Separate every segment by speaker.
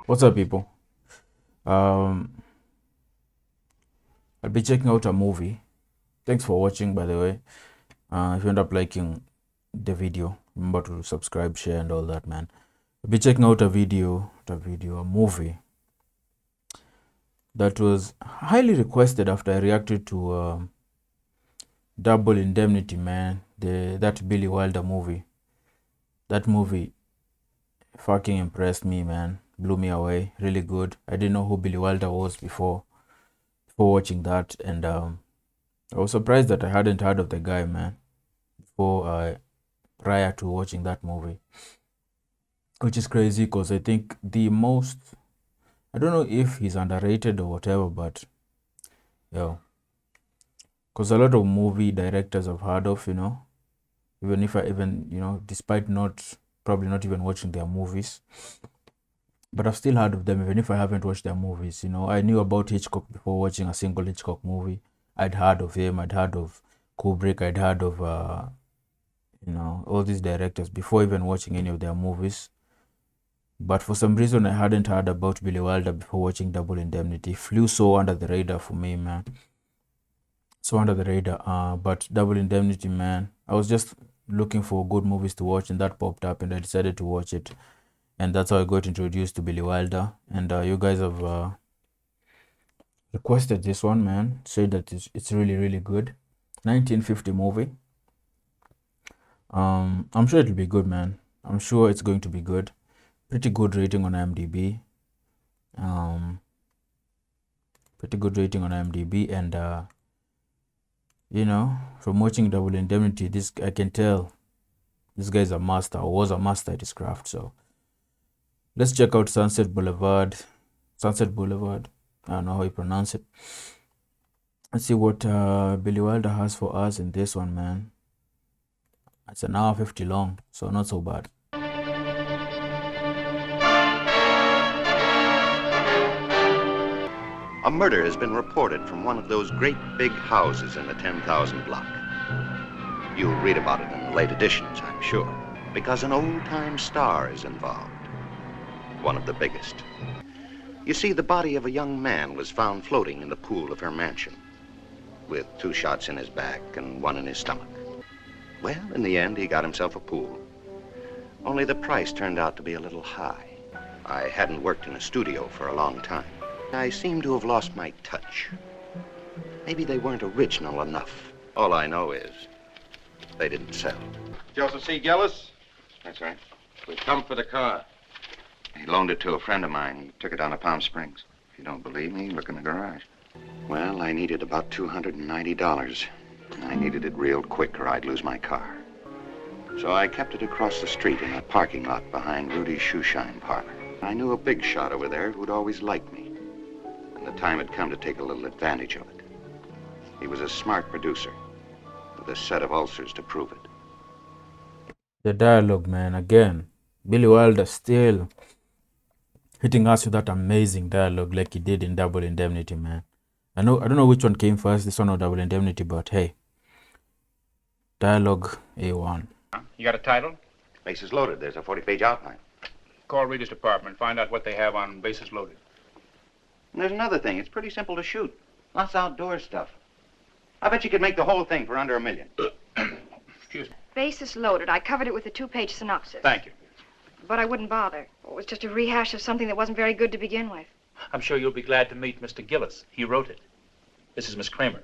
Speaker 1: What's up, people? Um, I'll be checking out a movie. Thanks for watching, by the way. If you end up liking the video, remember to subscribe, share, and all that, man. I'll be checking out a movie that was highly requested after I reacted to Double Indemnity, man. That Billy Wilder movie. That movie fucking impressed me, man. Blew me away. Really good. I didn't know who Billy Wilder was before watching that, and I was surprised that I hadn't heard of the guy, man, prior to watching that movie, which is crazy because I think I don't know if he's underrated or whatever, but yo, because a lot of movie directors I've heard of, despite probably not even watching their movies, but I've still heard of them, even if I haven't watched their movies. I knew about Hitchcock before watching a single Hitchcock movie. I'd heard of him, I'd heard of Kubrick, I'd heard of, all these directors before even watching any of their movies. But for some reason, I hadn't heard about Billy Wilder before watching Double Indemnity. Flew so under the radar for me, man. So under the radar. But Double Indemnity, man, I was just looking for good movies to watch, and that popped up, and I decided to watch it. And that's how I got introduced to Billy Wilder. And you guys have requested this one, man. Said that it's really, really good. 1950 movie. I'm sure it'll be good, man. I'm sure it's going to be good. Pretty good rating on IMDb. And from watching Double Indemnity, I can tell this guy's a master, or was a master at his craft. So let's check out Sunset Boulevard. I don't know how you pronounce it. Let's see what Billy Wilder has for us in this one, man. It's an hour 50 long, so not so bad.
Speaker 2: A murder has been reported from one of those great big houses in the 10,000 block. You'll read about it in the late editions, I'm sure, because an old-time star is involved. One of the biggest. You see, the body of a young man was found floating in the pool of her mansion, with 2 shots in his back and 1 in his stomach. Well, in the end, he got himself a pool. Only the price turned out to be a little high. I hadn't worked in a studio for a long time. I seem to have lost my touch. Maybe they weren't original enough. All I know is they didn't sell.
Speaker 3: Joseph C. Gillis?
Speaker 2: That's right.
Speaker 3: We've come for the car.
Speaker 2: He loaned it to a friend of mine. He took it down to Palm Springs. If you don't believe me, look in the garage. Well, I needed about $290. I needed it real quick or I'd lose my car. So I kept it across the street in a parking lot behind Rudy's shoeshine parlor. I knew a big shot over there who'd always liked me. And the time had come to take a little advantage of it. He was a smart producer with a set of ulcers to prove it.
Speaker 1: The dialogue, man, again. Billy Wilder still hitting us with that amazing dialogue like he did in Double Indemnity, man. I don't know which one came first, this one or Double Indemnity, but hey. Dialogue A1.
Speaker 3: You got a title?
Speaker 2: Bases loaded. There's a 40-page outline.
Speaker 3: Call Reader's Department. Find out what they have on Bases Loaded.
Speaker 2: And there's another thing. It's pretty simple to shoot. Lots of outdoor stuff. I bet you could make the whole thing for under $1 million.
Speaker 3: Excuse me.
Speaker 4: Basis loaded. I covered it with a 2-page synopsis.
Speaker 3: Thank you.
Speaker 4: But I wouldn't bother. It was just a rehash of something that wasn't very good to begin with.
Speaker 5: I'm sure you'll be glad to meet Mr. Gillis. He wrote it. This is Miss Kramer.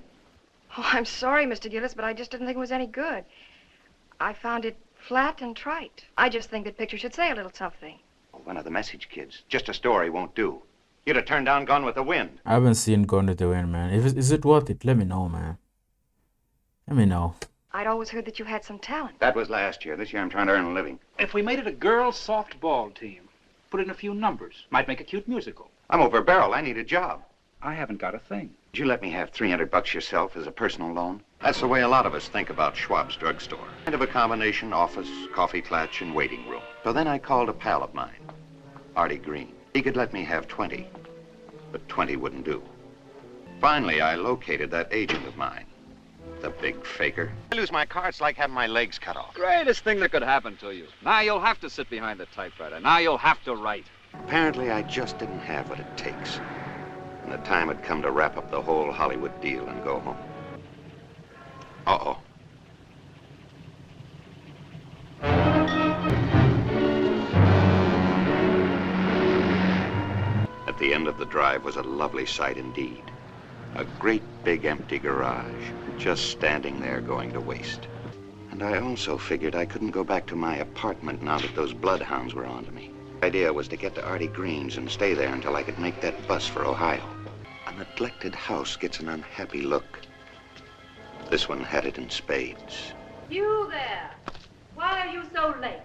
Speaker 4: Oh, I'm sorry, Mr. Gillis, but I just didn't think it was any good. I found it flat and trite. I just think that pictures should say a little something.
Speaker 2: One of the message kids. Just a story won't do. You'd have turned down Gone with the Wind.
Speaker 1: I haven't seen Gone with the Wind, man. Is it worth it? Let me know, man. Let me know.
Speaker 4: I'd always heard that you had some talent.
Speaker 2: That was last year. This year I'm trying to earn a living.
Speaker 5: If we made it a girls' softball team, put in a few numbers, might make a cute musical.
Speaker 2: I'm over a barrel. I need a job.
Speaker 5: I haven't got a thing.
Speaker 2: Would you let me have $300 yourself as a personal loan? That's the way a lot of us think about Schwab's drugstore. Kind of a combination office, coffee clutch, and waiting room. So then I called a pal of mine, Artie Green. He could let me have 20, but 20 wouldn't do. Finally, I located that agent of mine, the big faker. I lose my car, it's like having my legs cut off.
Speaker 6: Greatest thing that could happen to you. Now you'll have to sit behind the typewriter. Now you'll have to write.
Speaker 2: Apparently, I just didn't have what it takes. And the time had come to wrap up the whole Hollywood deal and go home. Uh-oh. At the end of the drive was a lovely sight indeed. A great big empty garage, just standing there going to waste. And I also figured I couldn't go back to my apartment now that those bloodhounds were onto me. The idea was to get to Artie Green's and stay there until I could make that bus for Ohio. A neglected house gets an unhappy look. This one had it in spades.
Speaker 6: You there! Why are you so late?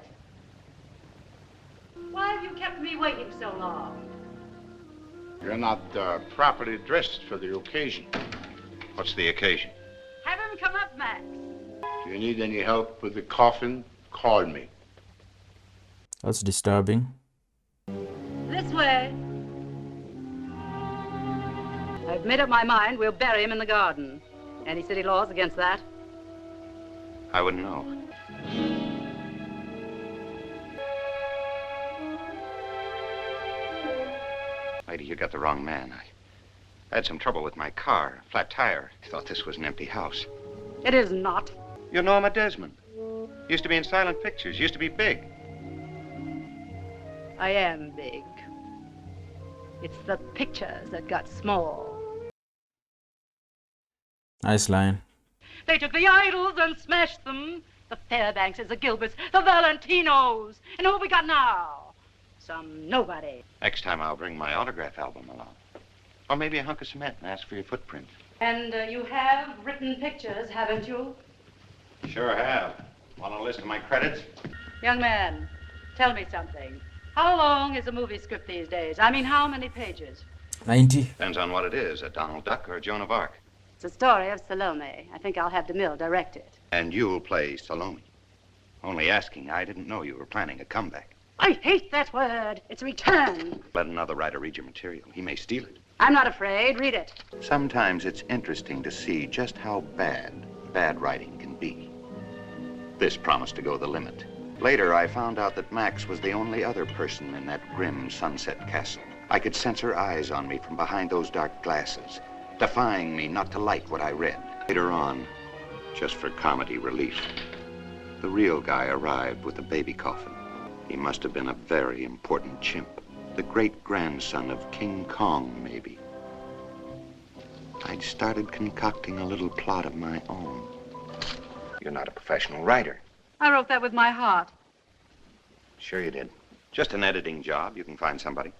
Speaker 6: Why have you kept me waiting so long?
Speaker 3: You're not properly dressed for the occasion.
Speaker 2: What's the occasion?
Speaker 6: Have him come up, Max.
Speaker 3: If you need any help with the coffin, call me.
Speaker 1: That's disturbing.
Speaker 6: This way. I've made up my mind we'll bury him in the garden. Any city laws against that?
Speaker 2: I wouldn't know. Lady, you got the wrong man. I had some trouble with my car, flat tire. I thought this was an empty house.
Speaker 6: It is not.
Speaker 2: You're Norma Desmond. Used to be in silent pictures, used to be big.
Speaker 6: I am big. It's the pictures that got small.
Speaker 1: Nice line.
Speaker 6: They took the idols and smashed them. The Fairbankses, the Gilberts, the Valentinos. And who have we got now? Some nobody.
Speaker 2: Next time I'll bring my autograph album along. Or maybe a hunk of cement and ask for your footprint.
Speaker 6: And you have written pictures, haven't you?
Speaker 2: Sure have. Want a list of my credits?
Speaker 6: Young man, tell me something. How long is a movie script these days? I mean, how many pages?
Speaker 1: 90.
Speaker 2: Depends on what it is, a Donald Duck or a Joan of Arc.
Speaker 6: It's a story of Salome. I think I'll have DeMille direct it.
Speaker 2: And you'll play Salome. Only asking, I didn't know you were planning a comeback.
Speaker 6: I hate that word. It's return.
Speaker 2: Let another writer read your material. He may steal it.
Speaker 6: I'm not afraid. Read it.
Speaker 2: Sometimes it's interesting to see just how bad writing can be. This promised to go the limit. Later, I found out that Max was the only other person in that grim sunset castle. I could sense her eyes on me from behind those dark glasses, defying me not to like what I read. Later on, just for comedy relief, the real guy arrived with a baby coffin. He must have been a very important chimp. The great-grandson of King Kong, maybe. I'd started concocting a little plot of my own. You're not a professional writer.
Speaker 6: I wrote that with my heart.
Speaker 2: Sure you did. Just an editing job. You can find somebody.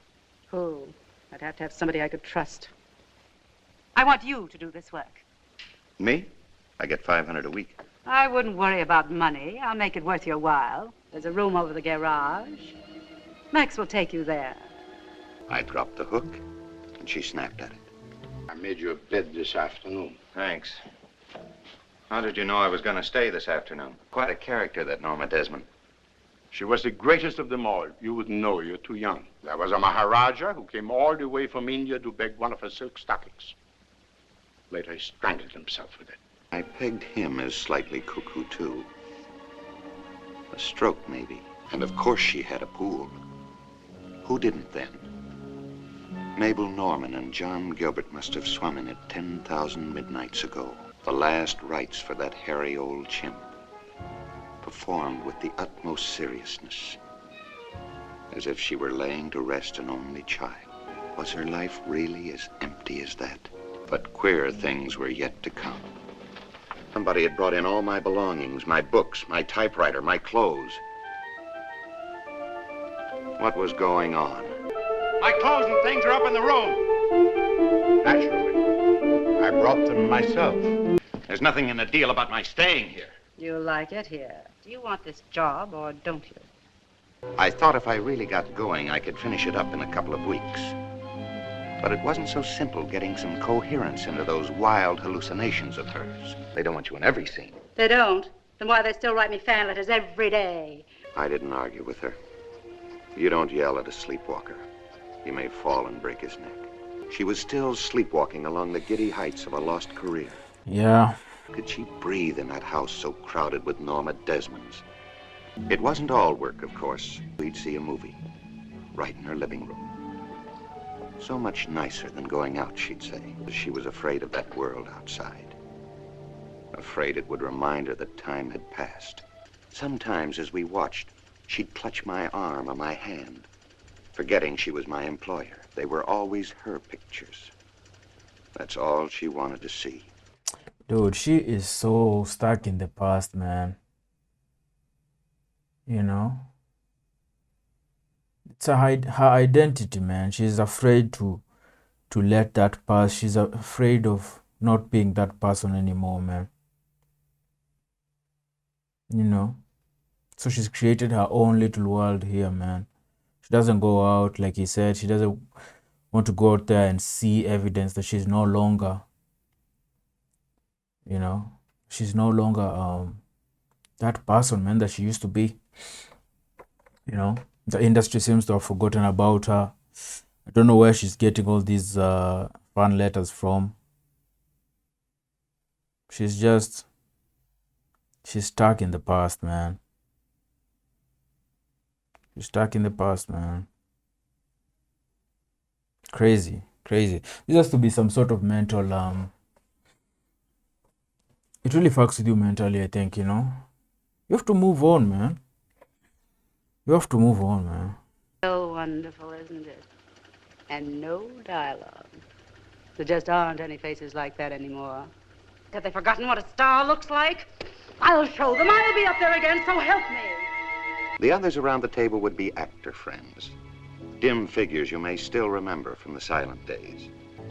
Speaker 6: Who? I'd have to have somebody I could trust. I want you to do this work.
Speaker 2: Me? I get $500 a week.
Speaker 6: I wouldn't worry about money. I'll make it worth your while. There's a room over the garage. Max will take you there.
Speaker 2: I dropped the hook, and she snapped at it.
Speaker 3: I made you a bed this afternoon.
Speaker 2: Thanks. How did you know I was going to stay this afternoon? Quite a character, that Norma Desmond.
Speaker 3: She was the greatest of them all. You wouldn't know. You're too young. There was a Maharaja who came all the way from India to beg one of her silk stockings. Later, he strangled himself with it.
Speaker 2: I pegged him as slightly cuckoo, too. A stroke, maybe. And of course she had a pool. Who didn't then? Mabel Norman and John Gilbert must have swum in it 10,000 midnights ago. The last rites for that hairy old chimp, performed with the utmost seriousness, as if she were laying to rest an only child. Was her life really as empty as that? But queer things were yet to come. Somebody had brought in all my belongings, my books, my typewriter, my clothes. What was going on?
Speaker 3: My clothes and things are up in the room. Naturally. I brought them myself.
Speaker 2: There's nothing in the deal about my staying here.
Speaker 6: You like it here. Do you want this job or don't you?
Speaker 2: I thought if I really got going, I could finish it up in a couple of weeks. But it wasn't so simple getting some coherence into those wild hallucinations of hers. They don't want you in every scene.
Speaker 6: They don't? Then why they still write me fan letters every day?
Speaker 2: I didn't argue with her. You don't yell at a sleepwalker. He may fall and break his neck. She was still sleepwalking along the giddy heights of a lost career.
Speaker 1: Yeah.
Speaker 2: Could she breathe in that house so crowded with Norma Desmonds? It wasn't all work, of course. We'd see a movie. right in her living room. So much nicer than going out, she'd say. She was afraid of that world outside. Afraid it would remind her that time had passed. Sometimes as we watched, she'd clutch my arm or my hand, forgetting she was my employer. They were always her pictures. That's all she wanted to see.
Speaker 1: Dude, she is so stuck in the past, man. You know? It's her identity, man. She's afraid to let that pass. She's afraid of not being that person anymore, man. You know? So she's created her own little world here, man. She doesn't go out, like he said. She doesn't want to go out there and see evidence that she's no longer, you know, she's no longer that person, man, that she used to be. You know, the industry seems to have forgotten about her. I don't know where she's getting all these fan letters from. She's stuck in the past, man. She's stuck in the past, man. Crazy. This has to be some sort of mental, it really fucks with you mentally, I think, you know. You have to move on, man.
Speaker 6: So wonderful, isn't it? And no dialogue. There just aren't any faces like that anymore. Have they forgotten what a star looks like? I'll show them. I'll be up there again, so help me.
Speaker 2: The others around the table would be actor friends. Dim figures you may still remember from the silent days.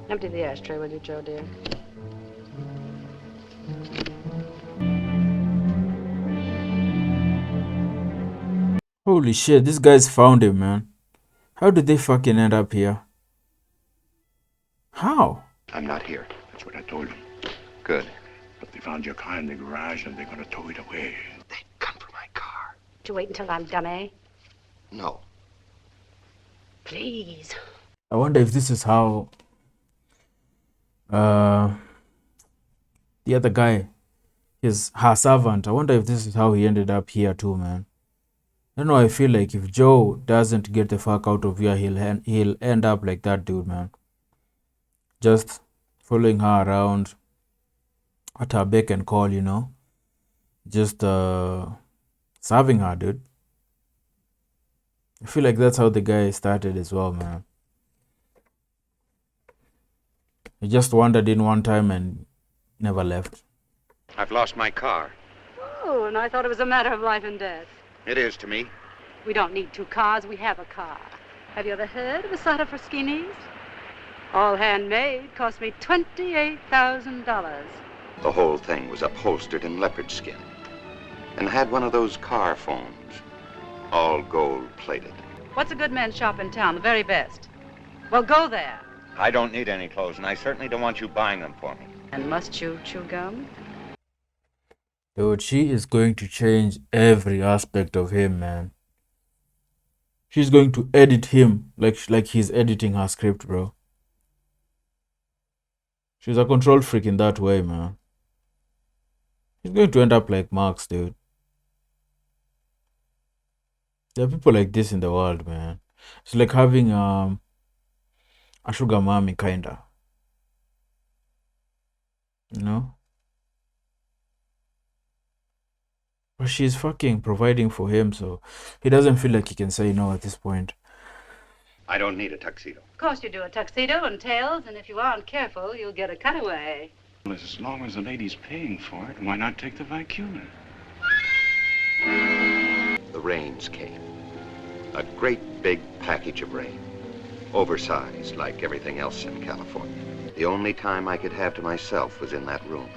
Speaker 6: Empty the ashtray, will you, Joe, dear?
Speaker 1: Holy shit, these guys found him, man. How did they fucking end up here? How?
Speaker 3: I'm not here. That's what I told them.
Speaker 2: Good.
Speaker 3: But they found your car in the garage and they're going to tow it away.
Speaker 2: They'd come for my car.
Speaker 6: To wait until I'm done, eh?
Speaker 2: No.
Speaker 6: Please.
Speaker 1: I wonder if this is how the other guy, her servant, I wonder if this is how he ended up here too, man. I don't know, I feel like if Joe doesn't get the fuck out of here, he'll end up like that dude, man. Just following her around at her beck and call, you know. Just serving her, dude. I feel like that's how the guy started as well, man. He just wandered in one time and never left.
Speaker 2: I've lost my car.
Speaker 6: Oh, and I thought it was a matter of life and death.
Speaker 2: It is to me.
Speaker 6: We don't need two cars, we have a car. Have you ever heard of a Sata for skinnies? All handmade, cost me $28,000.
Speaker 2: The whole thing was upholstered in leopard skin and had one of those car phones, all gold-plated.
Speaker 6: What's a good men's shop in town, the very best? Well, go there.
Speaker 2: I don't need any clothes, and I certainly don't want you buying them for me.
Speaker 6: And must you chew gum?
Speaker 1: Dude, she is going to change every aspect of him, man. She's going to edit him like he's editing her script, bro. She's a control freak in that way, man. She's going to end up like Marx, dude. There are people like this in the world, man. It's like having a sugar mommy, kinda. You know? But she's fucking providing for him, so he doesn't feel like he can say no at this point.
Speaker 2: I don't need a tuxedo.
Speaker 6: Of course you do. A tuxedo and tails, and if you aren't careful, you'll get a cutaway.
Speaker 3: Well, as long as the lady's paying for it, why not take the Vicuna?
Speaker 2: The rains came. A great big package of rain. Oversized like everything else in California. The only time I could have to myself was in that room.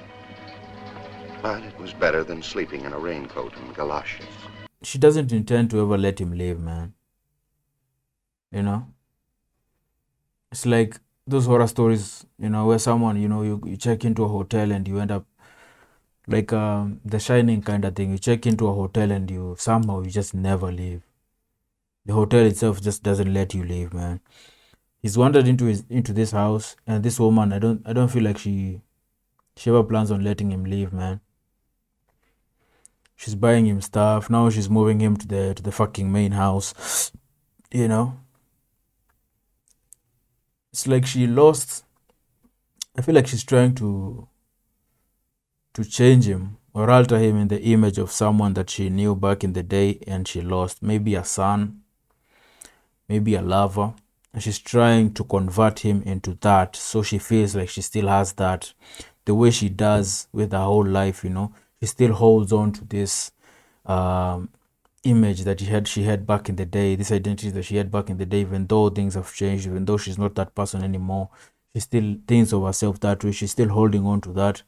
Speaker 2: But it was better than sleeping in a raincoat and galoshes.
Speaker 1: She doesn't intend to ever let him leave, man. You know? It's like those horror stories, you know, where someone, you know, you check into a hotel and you end up like The Shining kind of thing. You check into a hotel and you just never leave. The hotel itself just doesn't let you leave, man. He's wandered into this house, and this woman, I don't feel like she ever plans on letting him leave, man. She's buying him stuff. Now she's moving him to the fucking main house. You know? it's like she lost. I feel like she's trying to change him or alter him in the image of someone that she knew back in the day and she lost. Maybe a son, maybe a lover. And she's trying to convert him into that, so she feels like she still has that, the way she does with her whole life, you know. She still holds on to this image that she had back in the day, this identity that she had back in the day, even though things have changed, even though she's not that person anymore. She still thinks of herself that way. She's still holding on to that.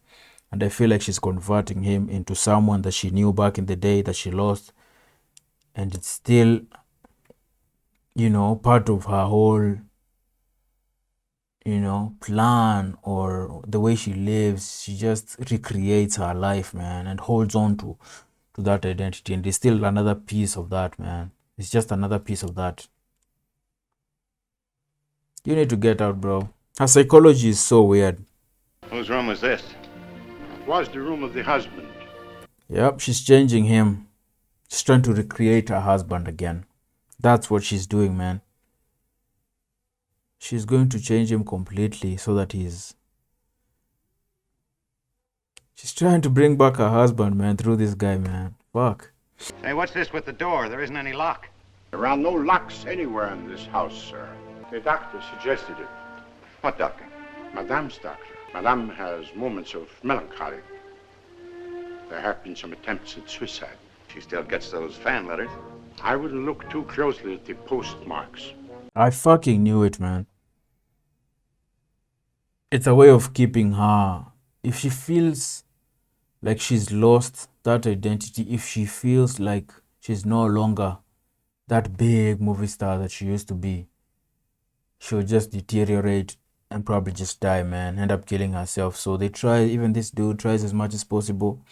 Speaker 1: And I feel like she's converting him into someone that she knew back in the day that she lost. And it's still, you know, part of her whole, you know, plan or the way she lives. She just recreates her life, man, and holds on to that identity. And there's still another piece of that, man. It's just another piece of that. You need to get out, bro. Her psychology is so weird.
Speaker 2: Whose room was this?
Speaker 3: It was the room of the husband.
Speaker 1: Yep, she's changing him. She's trying to recreate her husband again. That's what she's doing, man. She's going to change him completely so that she's trying to bring back her husband, man, through this guy, man. Fuck.
Speaker 2: Hey, what's this with the door? There isn't any lock.
Speaker 3: There are no locks anywhere in this house, sir. The doctor suggested it.
Speaker 2: What doctor?
Speaker 3: Madame's doctor. Madame has moments of melancholy. There have been some attempts at suicide.
Speaker 2: She still gets those fan letters.
Speaker 3: I wouldn't look too closely at the postmarks.
Speaker 1: I fucking knew it, man. It's a way of keeping her. If she feels like she's lost that identity, if she feels like she's no longer that big movie star that she used to be, she'll just deteriorate and probably just die, man. End up killing herself. So they try, even this dude tries as much as possible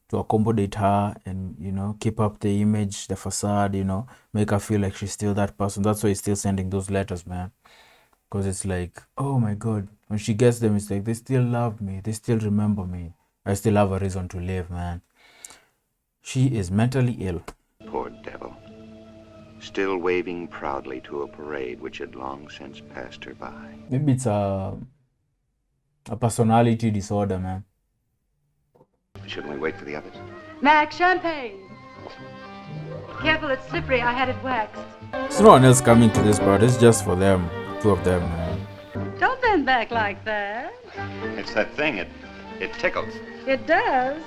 Speaker 1: to accommodate her and, you know, keep up the image, the facade, you know, make her feel like she's still that person. That's why he's still sending those letters, man. Because it's like, oh my God, when she gets them, it's like, they still love me. They still remember me. I still have a reason to live, man. She is mentally ill.
Speaker 2: Poor devil. Still waving proudly to a parade which had long since passed her by.
Speaker 1: Maybe it's a personality disorder, man.
Speaker 2: Shouldn't we wait for the others?
Speaker 6: Mac, champagne. Careful, it's slippery. I had it waxed.
Speaker 1: There's no one else coming to this part. It's just for them. Two of them, man.
Speaker 6: Don't bend back like that.
Speaker 2: It's that thing. It tickles.
Speaker 6: It does.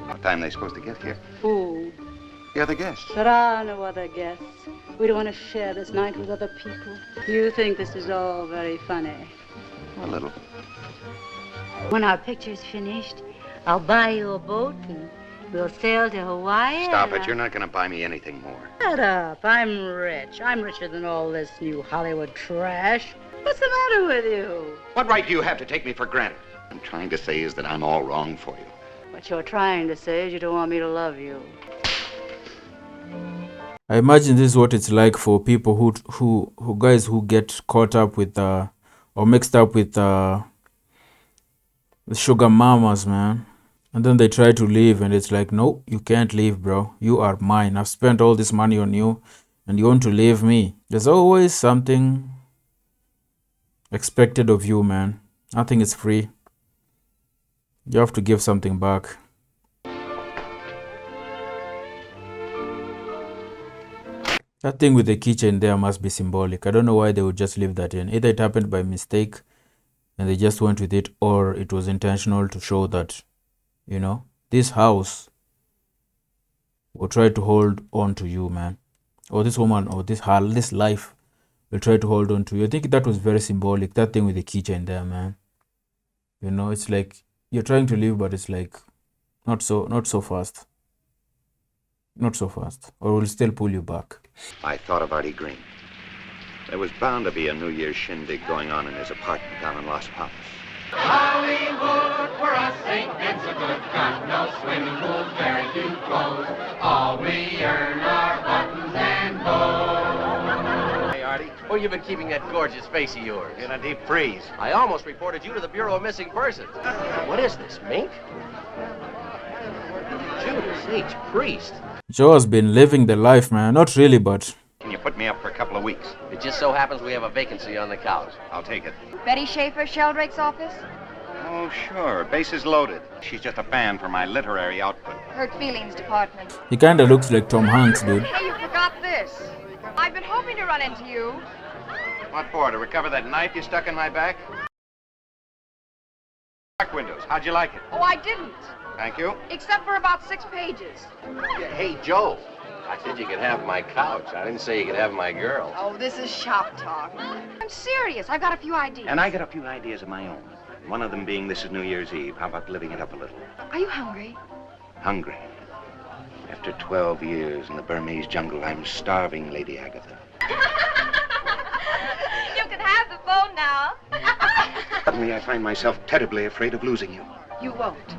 Speaker 2: What time are they supposed to get here?
Speaker 6: Who?
Speaker 2: The other guests.
Speaker 6: There are no other guests. We don't want to share this night with other people. You think this is all very funny.
Speaker 2: A little.
Speaker 6: When our picture's finished, I'll buy you a boat and we'll sail to Hawaii.
Speaker 2: Stop it. You're not going to buy me anything more.
Speaker 6: Shut up. I'm rich. I'm richer than all this new Hollywood trash. What's the matter with you?
Speaker 2: What right do you have to take me for granted? What I'm trying to say is that I'm all wrong for you.
Speaker 6: What you're trying to say is you don't want me to love you.
Speaker 1: I imagine this is what it's like for people who guys who get caught up with or mixed up with sugar mamas, man. And then they try to leave and it's like, no, you can't leave, bro. You are mine. I've spent all this money on you and you want to leave me. There's always something expected of you, man. Nothing is free. You have to give something back. That thing with the keychain there must be symbolic. I don't know why they would just leave that in. Either it happened by mistake and they just went with it, or it was intentional to show that, you know, this house will try to hold on to you, man. Or this woman or this life will try to hold on to you. I think that was very symbolic. That thing with the keychain there, man. You know, it's like you're trying to leave, but it's like not so fast. Not so fast. Or we'll still pull you back.
Speaker 2: I thought of Artie Green. There was bound to be a New Year's shindig going on in his apartment down in Los Palos.
Speaker 7: Hollywood, for us ain't been so good. Got no swimming pool, very few clothes. All we earn are buttons and bows.
Speaker 8: Hey, Artie, where you been keeping that gorgeous face of yours?
Speaker 2: In a deep freeze.
Speaker 8: I almost reported you to the Bureau of Missing Persons. What is this, mink? Judas H. Priest.
Speaker 1: Joe has been living the life, man. Not really, but
Speaker 2: Can you put me up for a couple of weeks.
Speaker 8: It just so happens we have a vacancy on the couch.
Speaker 2: I'll take it.
Speaker 4: Betty Schaefer, Sheldrake's office?
Speaker 2: Oh, sure. Bases loaded. She's just a fan for my literary output.
Speaker 4: Hurt feelings department.
Speaker 1: He kinda looks like Tom Hanks, dude.
Speaker 4: Hey, you forgot this. I've been hoping to run into you.
Speaker 2: What for? To recover that knife you stuck in my back? Back windows. How'd you like it?
Speaker 4: Oh, I didn't.
Speaker 2: Thank you.
Speaker 4: Except for about 6 pages.
Speaker 8: Hey, Joe. I said you could have my couch. I didn't say you could have my girl.
Speaker 4: Oh, this is shop talk. I'm serious. I've got a few ideas.
Speaker 2: And I got a few ideas of my own. One of them being this is New Year's Eve. How about living it up a little?
Speaker 4: Are you hungry?
Speaker 2: Hungry. After 12 years in the Burmese jungle, I'm starving, Lady Agatha.
Speaker 4: You can have the phone now.
Speaker 2: Suddenly, I find myself terribly afraid of losing you.
Speaker 4: You won't.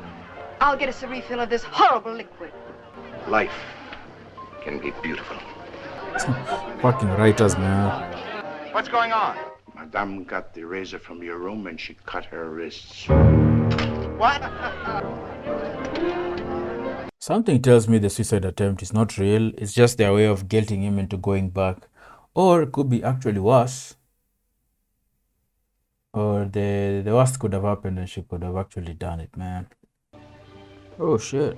Speaker 4: I'll get us a refill of this horrible liquid.
Speaker 2: Life can be beautiful.
Speaker 1: Fucking writers, man.
Speaker 2: What's going on?
Speaker 3: Madame got the razor from your room and she cut her wrists.
Speaker 2: What?
Speaker 1: Something tells me the suicide attempt is not real. It's just their way of guilting him into going back. Or it could be actually worse. Or the worst could have happened and she could have actually done it, man. Oh, shit.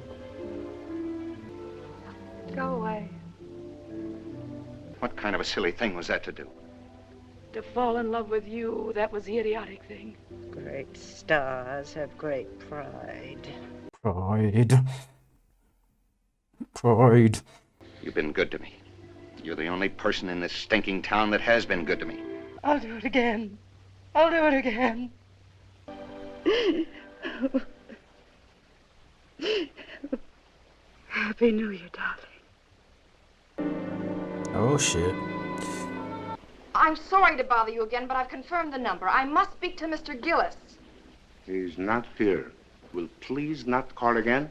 Speaker 4: Go away.
Speaker 2: What kind of a silly thing was that to do?
Speaker 9: To fall in love with you, that was the idiotic thing.
Speaker 6: Great stars have great pride.
Speaker 1: Pride. Pride.
Speaker 2: You've been good to me. You're the only person in this stinking town that has been good to me.
Speaker 9: I'll do it again. I'll do it again. Happy New Year, darling.
Speaker 1: Oh, shit.
Speaker 4: I'm sorry to bother you again, but I've confirmed the number. I must speak to Mr. Gillis.
Speaker 3: He's not here. Will please not call again?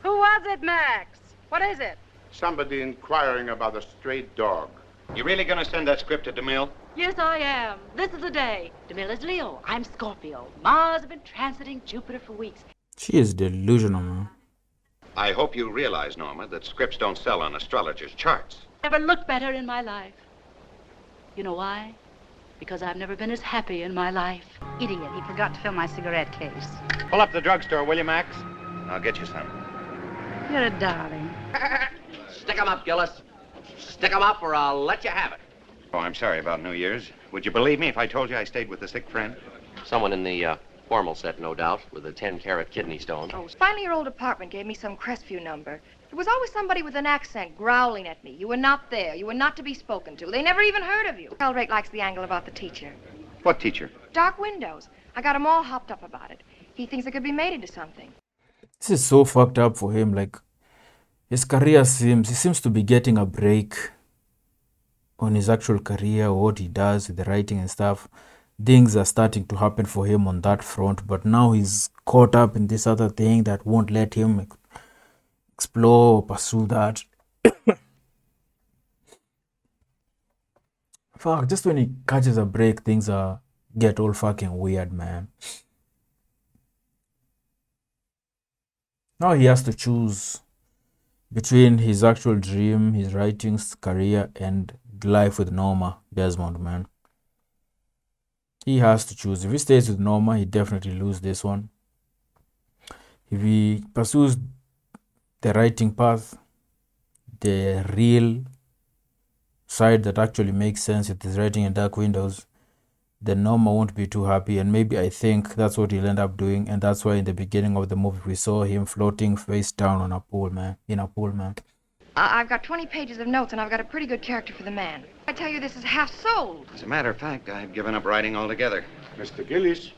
Speaker 6: Who was it, Max? What is it?
Speaker 3: Somebody inquiring about a stray dog.
Speaker 2: You really gonna send that script to DeMille?
Speaker 6: Yes, I am. This is the day. DeMille is Leo. I'm Scorpio. Mars has been transiting Jupiter for weeks.
Speaker 1: She is delusional, man.
Speaker 2: I hope you realize, Norma, that scripts don't sell on astrologers' charts.
Speaker 6: Never looked better in my life. You know why? Because I've never been as happy in my life. Idiot, he forgot to fill my cigarette case.
Speaker 2: Pull up the drugstore, will you, Max? I'll get you some.
Speaker 6: You're a darling.
Speaker 8: Stick 'em up, Gillis. Stick 'em up or I'll let you have it.
Speaker 2: Oh, I'm sorry about New Year's. Would you believe me if I told you I stayed with a sick friend?
Speaker 8: Someone in the formal set, no doubt, with a 10-carat kidney stone.
Speaker 4: Oh, finally your old apartment gave me some Crestview number. There was always somebody with an accent growling at me. You were not there. You were not to be spoken to. They never even heard of you. Sheldrake likes the angle about the teacher.
Speaker 2: What teacher?
Speaker 4: Dark windows. I got him all hopped up about it. He thinks it could be made into something.
Speaker 1: This is so fucked up for him. Like, his career he seems to be getting a break on his actual career, what he does with the writing and stuff. Things are starting to happen for him on that front, but now he's caught up in this other thing that won't let him explore or pursue that. Fuck, just when he catches a break, things get all fucking weird, man. Now he has to choose between his actual dream, his writing's career, and life with Norma Desmond, man. He has to choose. If he stays with Norma, he definitely lose this one. If he pursues the writing path, the real side that actually makes sense with his writing in Dark Windows, then Norma won't be too happy. And maybe I think that's what he'll end up doing. And that's why in the beginning of the movie, we saw him floating face down on a pool, man. In a pool, man.
Speaker 4: I've got 20 pages of notes, and I've got a pretty good character for the man. I tell you, this is half sold.
Speaker 2: As a matter of fact, I've given up writing altogether.
Speaker 3: Mr. Gillis,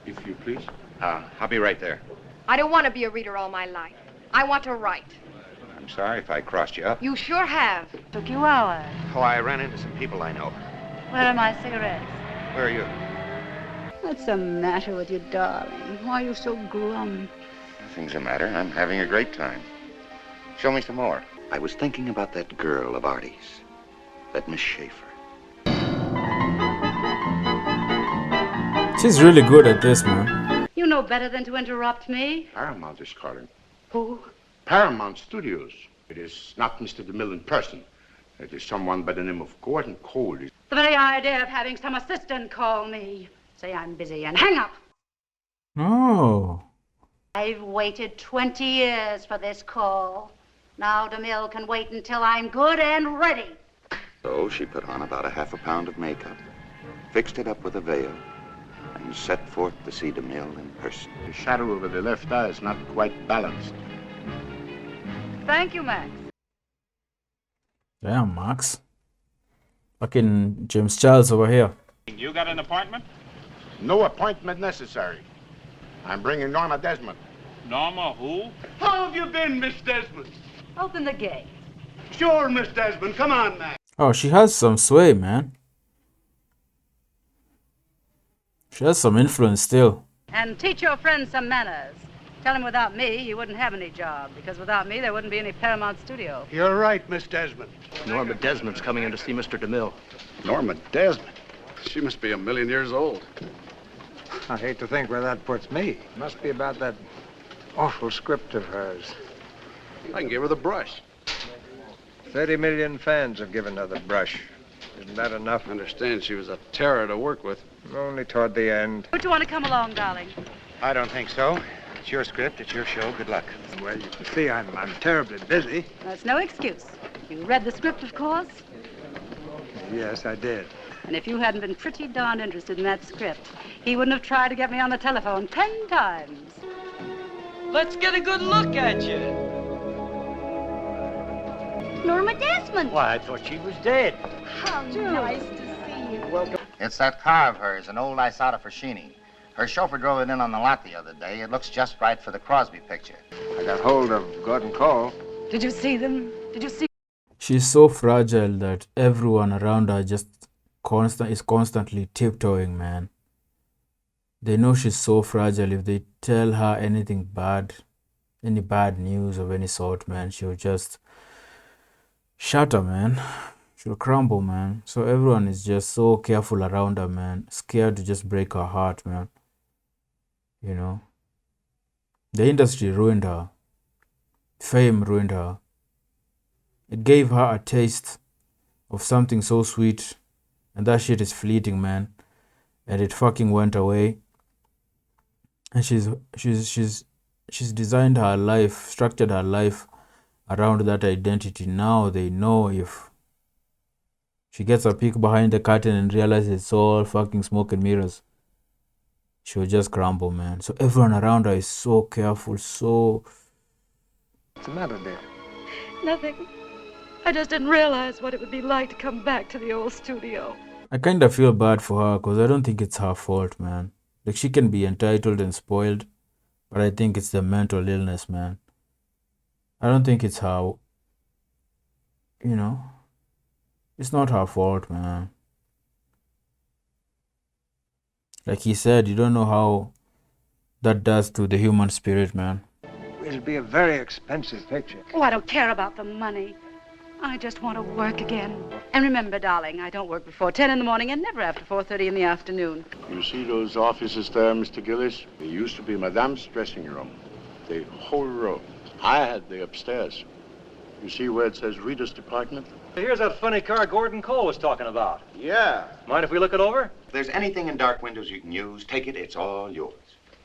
Speaker 3: if you please.
Speaker 2: I'll be right there.
Speaker 4: I don't want to be a reader all my life. I want to write.
Speaker 2: I'm sorry if I crossed you up.
Speaker 4: You sure have.
Speaker 6: Took you hours.
Speaker 2: Oh, I ran into some people I know.
Speaker 6: Where are my cigarettes?
Speaker 2: Where are you?
Speaker 6: What's the matter with you, darling? Why are you so glum?
Speaker 2: Nothing's the matter. I'm having a great time. Show me some more. I was thinking about that girl of Artie's. That Miss Schaefer.
Speaker 1: She's really good at this, man.
Speaker 6: You know better than to interrupt me.
Speaker 3: Paramount is calling.
Speaker 6: Who?
Speaker 3: Paramount Studios. It is not Mr. DeMille in person. It is someone by the name of Gordon Cole.
Speaker 6: The very idea of having some assistant call me, say I'm busy, and hang up.
Speaker 1: Oh.
Speaker 6: I've waited 20 years for this call. Now DeMille can wait until I'm good and ready.
Speaker 2: So she put on about a half a pound of makeup, fixed it up with a veil, and set forth to see DeMille in person.
Speaker 3: The shadow over the left eye is not quite balanced.
Speaker 6: Thank you, Max.
Speaker 1: Damn, Max. Fucking James Charles over here.
Speaker 3: You got an appointment? No appointment necessary. I'm bringing Norma Desmond.
Speaker 10: Norma who? How have you been, Miss Desmond?
Speaker 6: Open the gate.
Speaker 10: Sure, Miss Desmond. Come on, Max.
Speaker 1: Oh, she has some sway, man. She has some influence still.
Speaker 6: And teach your friend some manners. Tell him without me, he wouldn't have any job, because without me, there wouldn't be any Paramount studio.
Speaker 10: You're right, Miss Desmond.
Speaker 8: Norma Desmond's coming in to see Mr. DeMille.
Speaker 3: Norma Desmond?
Speaker 11: She must be a million years old.
Speaker 12: I hate to think where that puts me. Must be about that awful script of hers.
Speaker 11: I can give her the brush.
Speaker 12: 30 million fans have given her the brush. Isn't that enough?
Speaker 11: I understand she was a terror to work with.
Speaker 12: Only toward the end.
Speaker 6: Would you want to come along, darling?
Speaker 13: I don't think so. It's your script, it's your show. Good luck.
Speaker 12: Well, you can see I'm terribly busy.
Speaker 6: That's no excuse. You read the script, of course?
Speaker 12: Yes, I did.
Speaker 6: And if you hadn't been pretty darn interested in that script, he wouldn't have tried to get me on the telephone 10 times.
Speaker 14: Let's get a good look at you.
Speaker 15: Norma Desmond.
Speaker 13: Why, I thought she was dead.
Speaker 15: How nice to see you.
Speaker 13: Welcome. It's that car of hers, an old Isata Fraschini. Her chauffeur drove it in on the lot the other day. It looks just right for the Crosby picture.
Speaker 12: I got hold of Gordon Cole.
Speaker 6: Did you see them? Did you see?
Speaker 1: She's so fragile that everyone around her just is constantly tiptoeing, man. They know she's so fragile. If they tell her anything bad, any bad news of any sort, man, she'll just shatter, man. She'll crumble, man. So everyone is just so careful around her, man. Scared to just break her heart, man. You know? The industry ruined her. Fame ruined her. It gave her a taste of something so sweet. And that shit is fleeting, man. And it fucking went away. And she's designed her life, structured her life around that identity. Now they know if she gets a peek behind the curtain and realizes it's all fucking smoke and mirrors, she'll just crumble, man. So everyone around her is so careful, so...
Speaker 12: What's the matter, dear?
Speaker 9: Nothing. I just didn't realize what it would be like to come back to the old studio.
Speaker 1: I kind of feel bad for her because I don't think it's her fault, man. Like, she can be entitled and spoiled, but I think it's the mental illness, man. I don't think it's her, you know, it's not her fault, man. Like he said, you don't know how that does to the human spirit, man.
Speaker 12: It'll be a very expensive picture.
Speaker 6: Oh, I don't care about the money. I just want to work again. And remember, darling, I don't work before 10 in the morning and never after 4:30 in the afternoon.
Speaker 3: You see those offices there, Mr. Gillis? They used to be Madame's dressing room. The whole row. I had the upstairs. You see where it says Reader's Department?
Speaker 13: Here's that funny car Gordon Cole was talking about.
Speaker 2: Yeah.
Speaker 13: Mind if we look it over?
Speaker 2: If there's anything in dark windows you can use, take it. It's all yours.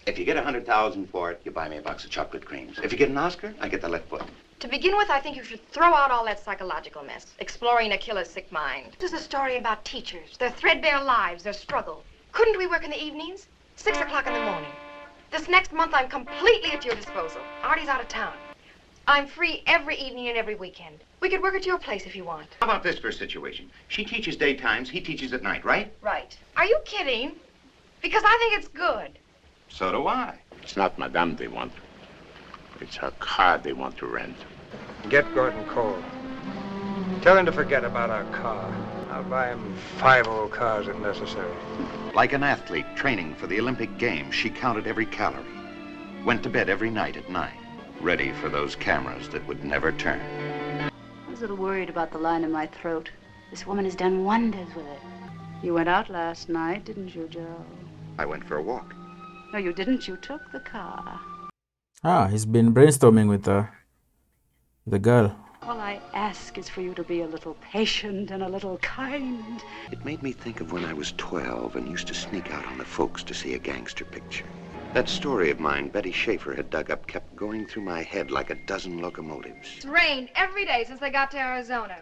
Speaker 2: If you get $100,000 for it, you buy me a box of chocolate creams. If you get an Oscar, I get the left foot.
Speaker 4: To begin with, I think you should throw out all that psychological mess, exploring a killer's sick mind. This is a story about teachers, their threadbare lives, their struggle. Couldn't we work in the evenings? 6 o'clock in the morning. This next month, I'm completely at your disposal. Artie's out of town. I'm free every evening and every weekend. We could work at your place if you want.
Speaker 2: How about this for a situation? She teaches daytimes, he teaches at night, right?
Speaker 4: Right. Are you kidding? Because I think it's good.
Speaker 2: So do I.
Speaker 3: It's not Madame they want. It's her car they want to rent.
Speaker 12: Get Gordon Cole. Tell him to forget about our car. I'll buy him 5 old cars if necessary.
Speaker 2: Like an athlete training for the Olympic Games, she counted every calorie. Went to bed every night at 9, ready for those cameras that would never turn.
Speaker 6: I was a little worried about the line in my throat. This woman has done wonders with it. You went out last night, didn't you, Joe?
Speaker 2: I went for a walk.
Speaker 6: No, you didn't. You took the car.
Speaker 1: Ah, he's been brainstorming with the girl.
Speaker 6: All I ask is for you to be a little patient and a little kind.
Speaker 2: It made me think of when I was 12 and used to sneak out on the folks to see a gangster picture. That story of mine Betty Schaefer had dug up kept going through my head like a dozen locomotives.
Speaker 4: It's rained every day since they got to Arizona.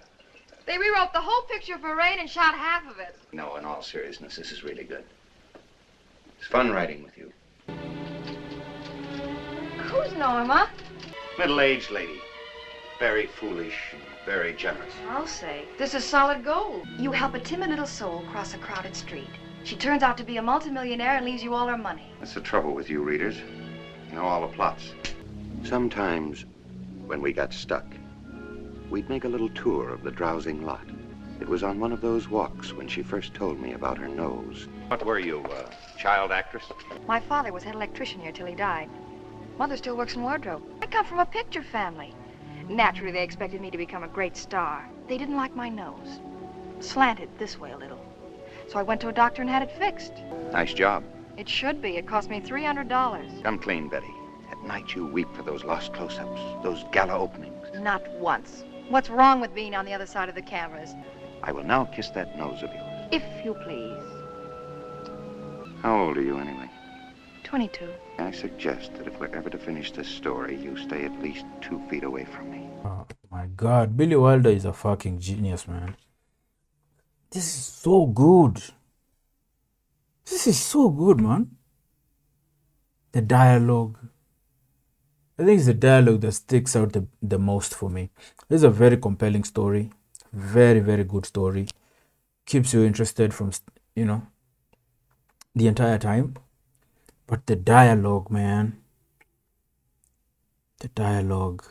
Speaker 4: They rewrote the whole picture for rain and shot half of it.
Speaker 2: No, in all seriousness, this is really good. It's fun writing with you.
Speaker 4: Who's Norma?
Speaker 2: Middle-aged lady. Very foolish and very generous.
Speaker 4: I'll say. This is solid gold. You help a timid little soul cross a crowded street. She turns out to be a multimillionaire and leaves you all her money.
Speaker 2: That's the trouble with you readers. You know all the plots. Sometimes, when we got stuck, we'd make a little tour of the drowsing lot. It was on one of those walks when she first told me about her nose. What were you, child actress?
Speaker 4: My father was head electrician here till he died. Mother still works in wardrobe. I come from a picture family. Naturally, they expected me to become a great star. They didn't like my nose. Slanted this way a little. So I went to a doctor and had it fixed.
Speaker 2: Nice job.
Speaker 4: It should be. It cost me $300.
Speaker 2: Come clean, Betty. At night you weep for those lost close-ups, those gala openings.
Speaker 4: Not once. What's wrong with being on the other side of the cameras?
Speaker 2: I will now kiss that nose of yours.
Speaker 4: If you please.
Speaker 2: How old are you, anyway?
Speaker 4: 22.
Speaker 2: I suggest that if we're ever to finish this story, you stay at least 2 feet away from me.
Speaker 1: Oh my God, Billy Wilder is a fucking genius, man. This is so good. This is so good, man. The dialogue. I think it's the dialogue that sticks out the most for me. This is a very compelling story. Very, very good story. Keeps you interested from, the entire time. But the dialogue, man. The dialogue.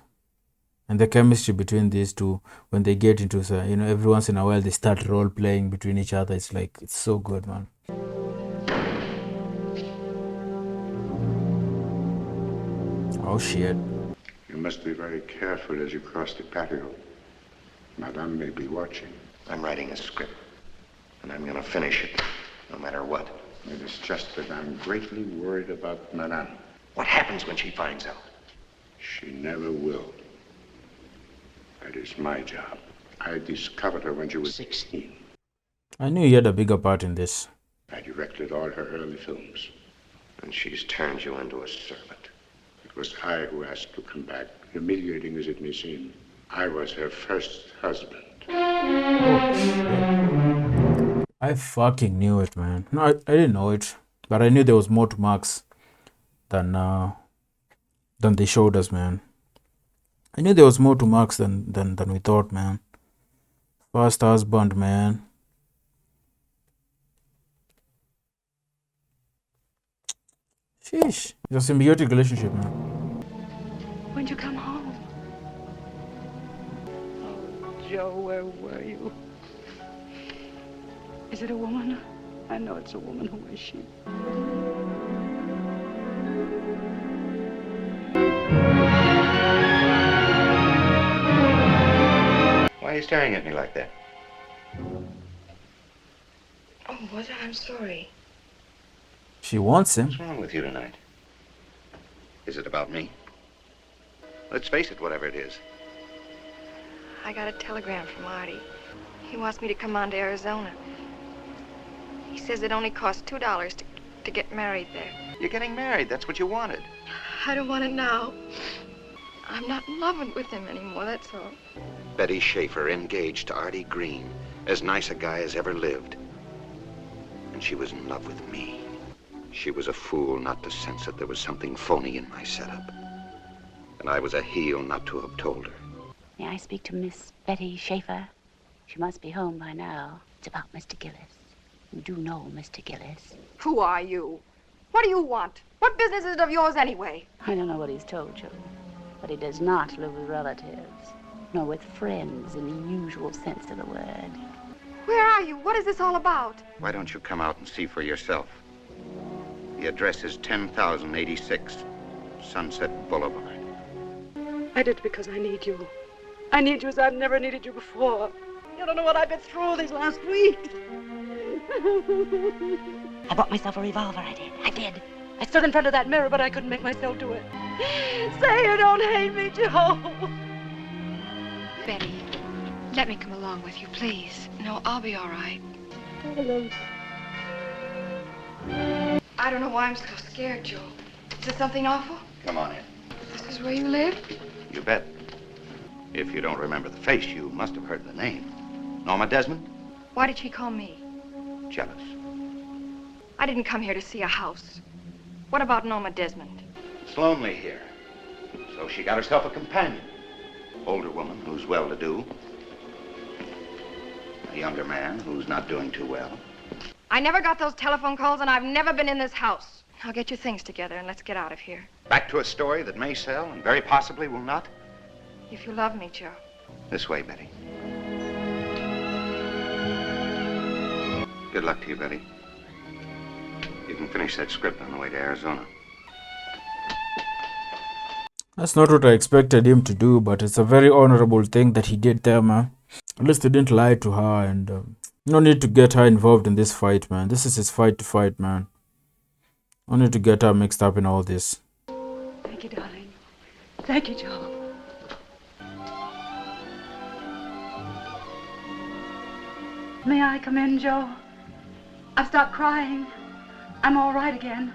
Speaker 1: And the chemistry between these two, when they get into, every once in a while they start role-playing between each other. It's like, it's so good, man. Oh, shit.
Speaker 3: You must be very careful as you cross the patio. Madame may be watching.
Speaker 2: I'm writing a script, and I'm going to finish it, no matter what.
Speaker 3: It is just that I'm greatly worried about Madame.
Speaker 2: What happens when she finds out?
Speaker 3: She never will. That is my job. I discovered her when she was 16.
Speaker 1: I knew you had a bigger part in this.
Speaker 3: I directed all her early films.
Speaker 2: And she's turned you into a servant.
Speaker 3: It was I who asked to come back, humiliating as it may seem. I was her first husband.
Speaker 1: Oh, shit. I fucking knew it, man. No, I didn't know it. But I knew there was more to Max than they showed us, man. I knew there was more to Max than we thought, man. First husband, man. Sheesh. It's a symbiotic relationship, man.
Speaker 6: When'd you come home? Oh, Joe, where were you? Is it a woman? I know it's a woman. Who is she?
Speaker 2: Why are you staring at me like that?
Speaker 4: Oh, was I? I'm sorry.
Speaker 1: She wants him.
Speaker 2: What's wrong with you tonight? Is it about me? Let's face it, whatever it is.
Speaker 4: I got a telegram from Artie. He wants me to come on to Arizona. He says it only costs $2 to get married there.
Speaker 2: You're getting married. That's what you wanted.
Speaker 4: I don't want it now. I'm not in love with him anymore, that's all.
Speaker 2: Betty Schaefer, engaged to Artie Green. As nice a guy as ever lived. And she was in love with me. She was a fool not to sense that there was something phony in my setup. And I was a heel not to have told her.
Speaker 6: May I speak to Miss Betty Schaefer? She must be home by now. It's about Mr. Gillis. You do know Mr. Gillis.
Speaker 4: Who are you? What do you want? What business is it of yours anyway?
Speaker 6: I don't know what he's told you, but he does not live with relatives, nor with friends in the usual sense of the word.
Speaker 4: Where are you? What is this all about?
Speaker 2: Why don't you come out and see for yourself? The address is 10,086 Sunset Boulevard.
Speaker 6: I did it because I need you. I need you as I've never needed you before. You don't know what I've been through these last weeks. I bought myself a revolver, I did. I stood in front of that mirror, but I couldn't make myself do it. Say you don't hate me, Joe.
Speaker 4: Betty, let me come along with you, please. No, I'll be all right. I don't know why I'm so scared, Joe. Is it something awful?
Speaker 2: Come on in.
Speaker 4: This is where you live?
Speaker 2: You bet. If you don't remember the face, you must have heard the name. Norma Desmond?
Speaker 4: Why did she call me?
Speaker 2: Jealous.
Speaker 4: I didn't come here to see a house. What about Norma Desmond?
Speaker 2: It's lonely here. So she got herself a companion. Older woman who's well-to-do. A younger man who's not doing too well.
Speaker 4: I never got those telephone calls, and I've never been in this house. Now get your things together and let's get out of here.
Speaker 2: Back to a story that may sell and very possibly will not.
Speaker 4: If you love me, Joe.
Speaker 2: This way, Betty. Good luck to you, Betty. You can finish that script on the way to Arizona.
Speaker 1: That's not what I expected him to do, but it's a very honorable thing that he did there, man. At least he didn't lie to her, and no need to get her involved in this fight, man. This is his fight to fight, man. No need to get her mixed up in all this.
Speaker 6: Thank you, darling. Thank you, Joe. May I come in, Joe? I've stopped crying. I'm all right again.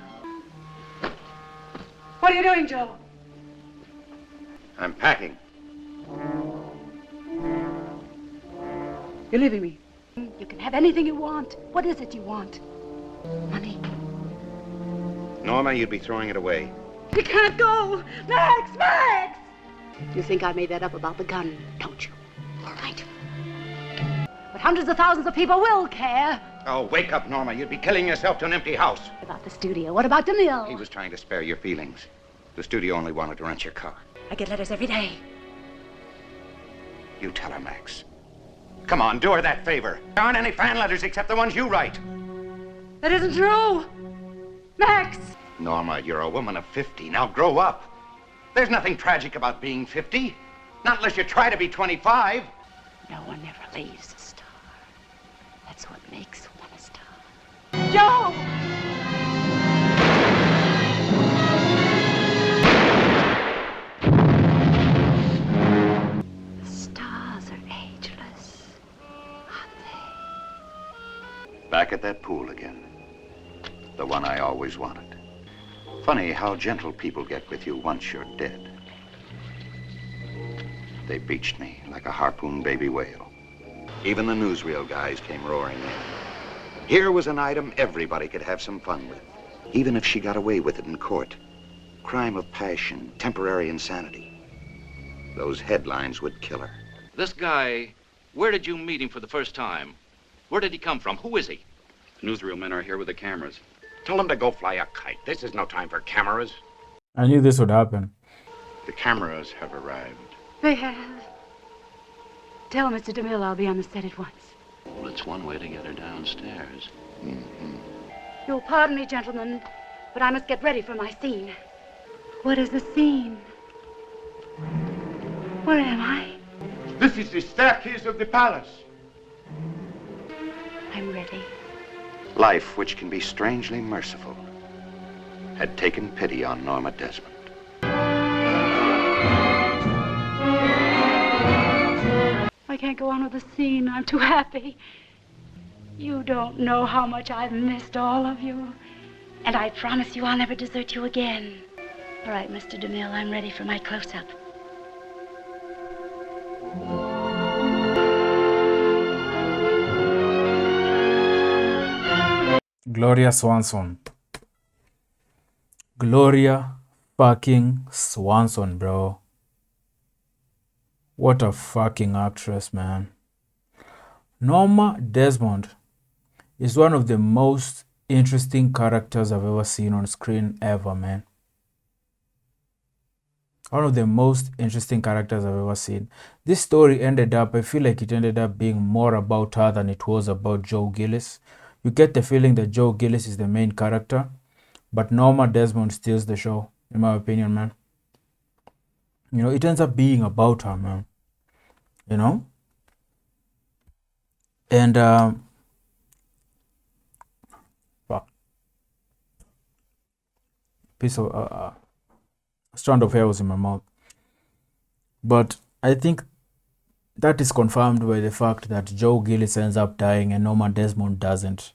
Speaker 6: What are you doing, Joe?
Speaker 2: I'm packing.
Speaker 6: You're leaving me. You can have anything you want. What is it you want? Money.
Speaker 2: Norma, you'd be throwing it away.
Speaker 6: You can't go! Max! Max! You think I made that up about the gun, don't you? All right. But hundreds of thousands of people will care.
Speaker 2: Oh, wake up, Norma. You'd be killing yourself to an empty house.
Speaker 6: What about the studio? What about DeMille?
Speaker 2: He was trying to spare your feelings. The studio only wanted to rent your car.
Speaker 6: I get letters every day.
Speaker 2: You tell her, Max. Come on, do her that favor. There aren't any fan letters except the ones you write.
Speaker 6: That isn't true. Max!
Speaker 2: Norma, you're a woman of 50. Now grow up. There's nothing tragic about being 50. Not unless you try to be 25.
Speaker 6: No one ever leaves a star. That's what makes one a star. Joe! The stars are ageless, aren't they?
Speaker 2: Back at that pool again. The one I always wanted. Funny how gentle people get with you once you're dead. They beached me like a harpooned baby whale. Even the newsreel guys came roaring in. Here was an item everybody could have some fun with, even if she got away with it in court. Crime of passion, temporary insanity. Those headlines would kill her.
Speaker 5: This guy, where did you meet him for the first time? Where did he come from? Who is he?
Speaker 11: The newsreel men are here with the cameras.
Speaker 3: Tell them to go fly a kite. This is no time for cameras.
Speaker 1: I knew this would happen.
Speaker 3: The cameras have arrived.
Speaker 6: They have. Tell Mr. DeMille I'll be on the set at once.
Speaker 8: Well, it's one way to get her downstairs.
Speaker 6: You'll pardon me, gentlemen, but I must get ready for my scene. What is the scene? Where am I?
Speaker 10: This is the staircase of the palace.
Speaker 6: I'm ready.
Speaker 2: Life, which can be strangely merciful, had taken pity on Norma Desmond.
Speaker 6: I can't go on with the scene. I'm too happy. You don't know how much I've missed all of you. And I promise you I'll never desert you again. All right, Mr. DeMille, I'm ready for my close-up.
Speaker 1: Gloria Swanson. Gloria fucking Swanson, bro. What a fucking actress, man. Norma Desmond is one of the most interesting characters I've ever seen on screen ever, man. One of the most interesting characters I've ever seen. This story I feel like it ended up being more about her than it was about Joe Gillis. You get the feeling that Joe Gillis is the main character, but Norma Desmond steals the show, in my opinion, man. You know, it ends up being about her, man. You know? And, fuck. Piece of, a strand of hair was in my mouth. But I think that is confirmed by the fact that Joe Gillis ends up dying and Norma Desmond doesn't.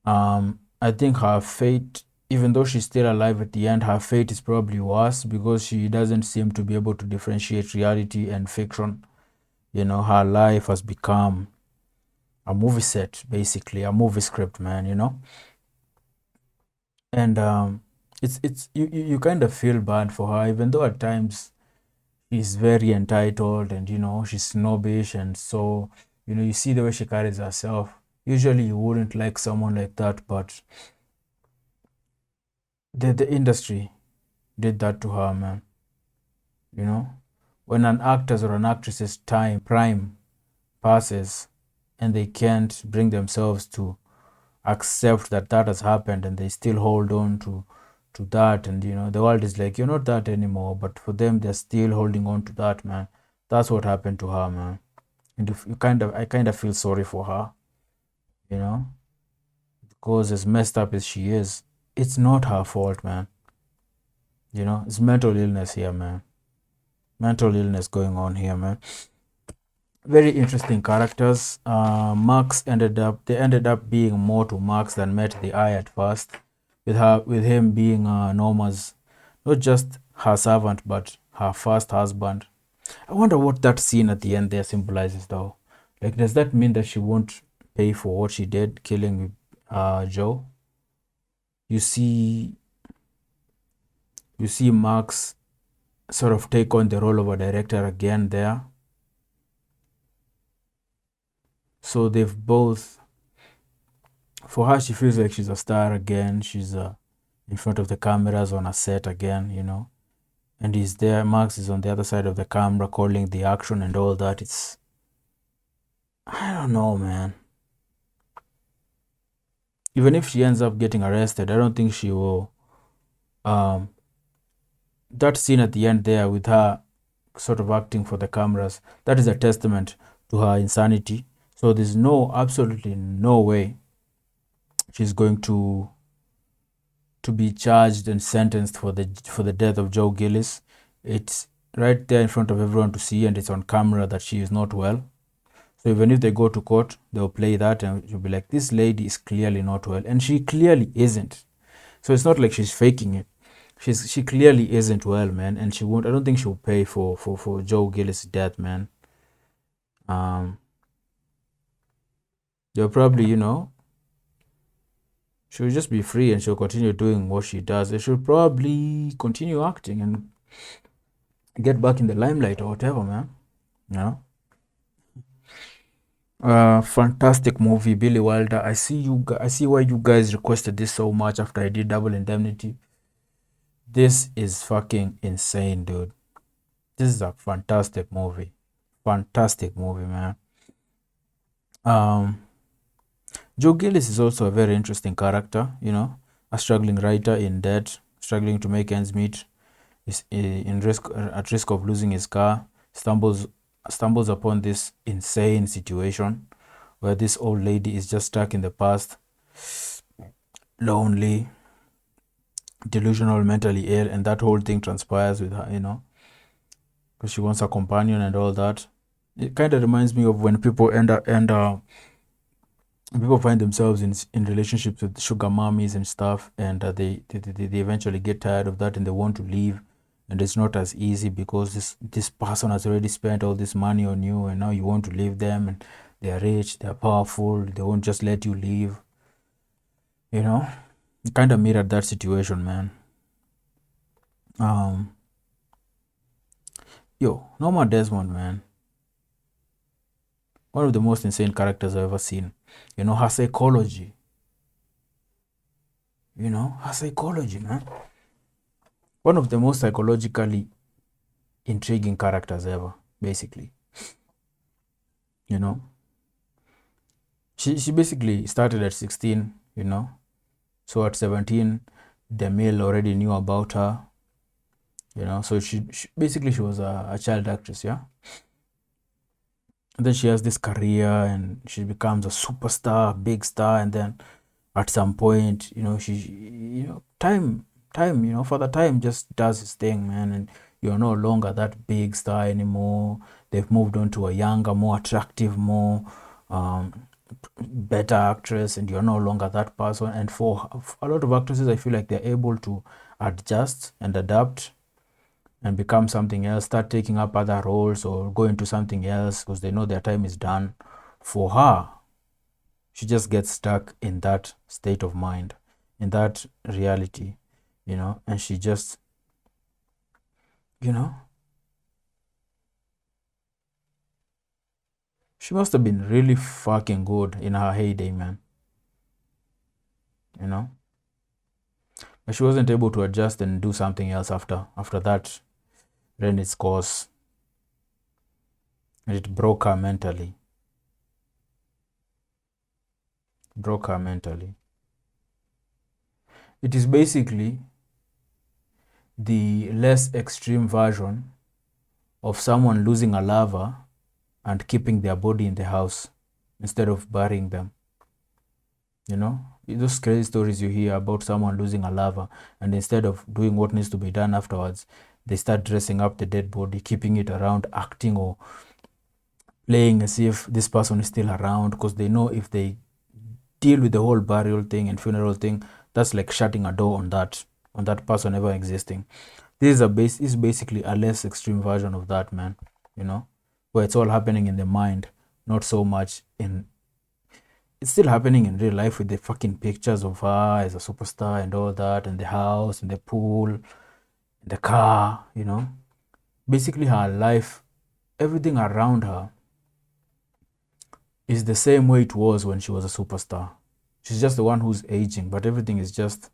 Speaker 1: I think her fate, even though she's still alive at the end, her fate is probably worse because she doesn't seem to be able to differentiate reality and fiction. Her life has become a movie set, basically, a movie script, man. And it's you kind of feel bad for her, even though at times she's very entitled and she's snobbish, and so you see the way she carries herself. Usually you wouldn't like someone like that, but the industry did that to her, man. When an actor's or an actress's time prime passes and they can't bring themselves to accept that has happened, and they still hold on to that, and the world is like, you're not that anymore, but for them they're still holding on to that, man. That's what happened to her, man. And if I kind of feel sorry for her, because as messed up as she is, it's not her fault, man. It's mental illness here, man. Mental illness going on here, man. Very interesting characters. Max ended up being more to Max than met the eye at first, with him being Norma's, not just her servant but her first husband. I wonder what that scene at the end there symbolizes, though. Like, does that mean that she won't pay for what she did, killing Joe? You see Max sort of take on the role of a director again there. So they've both, for her, she feels like she's a star again. She's in front of the cameras on a set again, and he's there. Max is on the other side of the camera calling the action and all that. I don't know, man. Even if she ends up getting arrested, I don't think she will. That scene at the end there with her sort of acting for the cameras, that is a testament to her insanity. So there's absolutely no way she's going to be charged and sentenced for the death of Joe Gillis. It's right there in front of everyone to see, and it's on camera that she is not well. So even if they go to court, they'll play that and she'll be like, this lady is clearly not well, and she clearly isn't. So it's not like she's faking it. She clearly isn't well, man, and she won't. I don't think she'll pay for Joe Gillis' death, man. They'll probably, she'll just be free and she'll continue doing what she does. They should probably continue acting and get back in the limelight or whatever, man. Fantastic movie, Billy Wilder. I see why you guys requested this so much after I did Double Indemnity. This is fucking insane, dude. This is a fantastic movie. Fantastic movie, man. Joe Gillis is also a very interesting character, a struggling writer in debt, struggling to make ends meet, is at risk of losing his car, stumbles upon this insane situation where this old lady is just stuck in the past, lonely, delusional, mentally ill, and that whole thing transpires with her, because she wants a companion and all that. It kind of reminds me of when people people find themselves in relationships with sugar mommies and stuff, and they eventually get tired of that and they want to leave, and it's not as easy because this person has already spent all this money on you, and now you want to leave them, and they are rich, they are powerful, they won't just let you leave. It kind of mirrored that situation, man. Norma Desmond, man, one of the most insane characters I've ever seen. Her psychology. Her psychology, man. One of the most psychologically intriguing characters ever, basically. She basically started at 16, So at 17, the male already knew about her. So she basically was a child actress, yeah. And then she has this career and she becomes a superstar, big star, and then at some point, Father Time just does his thing, man, and You're no longer that big star anymore. They've moved on to a younger, more attractive, more better actress, and you're no longer that person. And for a lot of actresses, I feel like they're able to adjust and adapt and become something else, start taking up other roles or go into something else because they know their time is done. For her, she just gets stuck in that state of mind, in that reality, and she just, she must have been really fucking good in her heyday, man. But she wasn't able to adjust and do something else after that ran its course. And it broke her mentally. It is basically the less extreme version of someone losing a lover and keeping their body in the house instead of burying them. Those crazy stories you hear about someone losing a lover, and instead of doing what needs to be done afterwards, they start dressing up the dead body, keeping it around, acting or playing as if this person is still around, because they know if they deal with the whole burial thing and funeral thing, that's like shutting a door on that person ever existing. This is basically a less extreme version of that, man. Where it's all happening in the mind, not so much in. It's still happening in real life with the fucking pictures of her as a superstar and all that, and the house and the pool, and the car. Basically her life, everything around her is the same way it was when she was a superstar. She's just the one who's aging, but everything is just,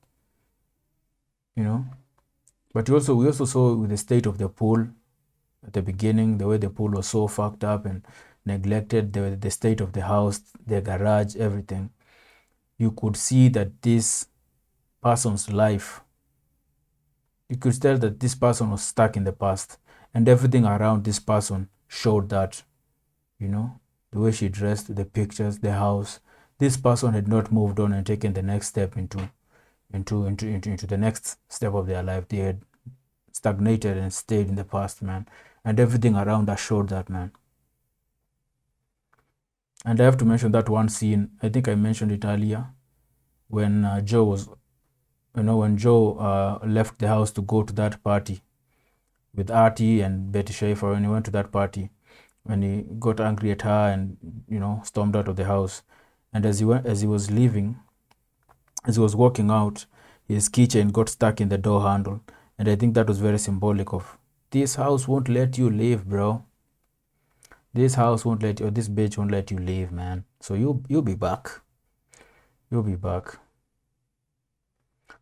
Speaker 1: But we also saw with the state of the pool at the beginning, the way the pool was so fucked up and neglected, the state of the house, the garage, everything. You could see that this person's life, you could tell that this person was stuck in the past, and everything around this person showed that, the way she dressed, the pictures, the house. This person had not moved on and taken the next step into the next step of their life. They had stagnated and stayed in the past, man. And everything around us showed that, man. And I have to mention that one scene, I think I mentioned it earlier, when Joe was, when Joe left the house to go to that party with Artie and Betty Schaefer. When he went to that party, when he got angry at her and, stormed out of the house. And as he was leaving, as he was walking out, his keychain got stuck in the door handle. And I think that was very symbolic of, this house won't let you leave, bro. This house won't let you, or this bitch won't let you leave, man. So you'll be back. You'll be back.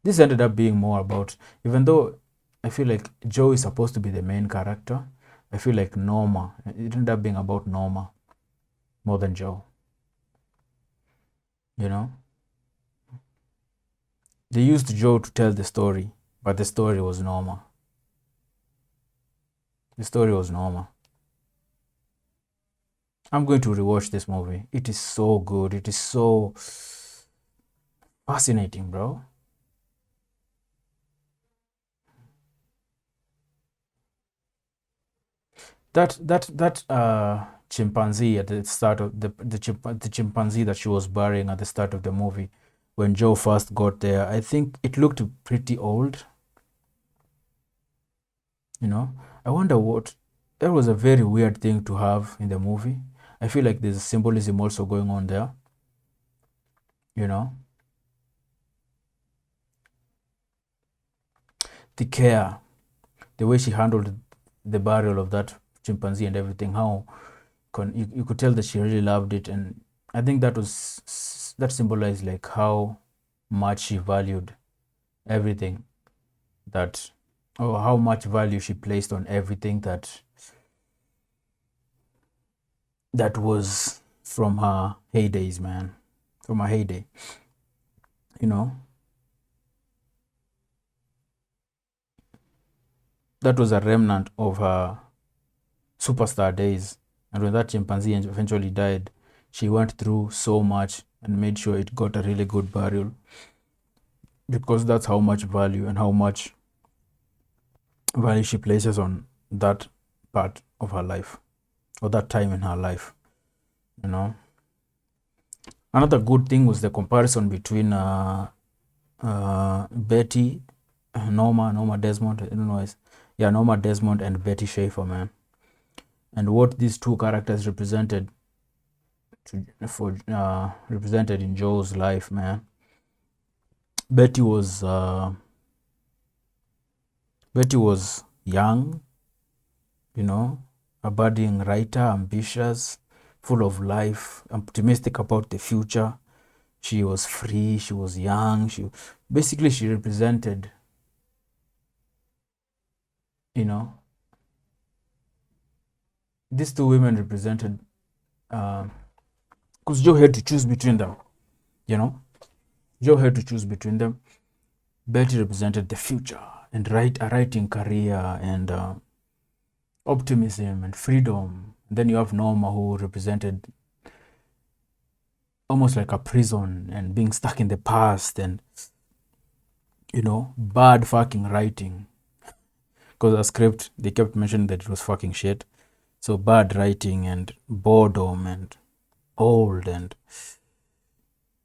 Speaker 1: This ended up being more about, even though I feel like Joe is supposed to be the main character, I feel like Norma, it ended up being about Norma more than Joe. They used Joe to tell the story, but the story was Norma. The story was Norma. I'm going to rewatch this movie. It is so good. It is so fascinating, bro. That chimpanzee at the start of the chimpanzee that she was burying at the start of the movie, when Joe first got there, I think it looked pretty old. I wonder what. That was a very weird thing to have in the movie. I feel like there's a symbolism also going on there. The care, the way she handled the burial of that chimpanzee and everything, how you could tell that she really loved it. And I think that symbolized like how much she valued everything that, or how much value she placed on everything that was from her heydays, man. From her heyday. That was a remnant of her superstar days. And when that chimpanzee eventually died, she went through so much and made sure it got a really good burial, because that's how much value and how much value she places on that part of her life or that time in her life. You know, another good thing was the comparison between Betty, Norma Desmond. I don't know, Norma Desmond and Betty Schaefer, man, and what these two characters represented represented in Joe's life, man. Betty was young, you know, a budding writer, ambitious, full of life, optimistic about the future. She was free, she was young, she represented, you know, these two women represented, because Joe had to choose between them, you know. Joe had to choose between them. Betty represented the future and a writing career and optimism and freedom. And then you have Norma, who represented almost like a prison and being stuck in the past and, you know, bad fucking writing. Because the script, they kept mentioning that it was fucking shit. So bad writing and boredom and old and,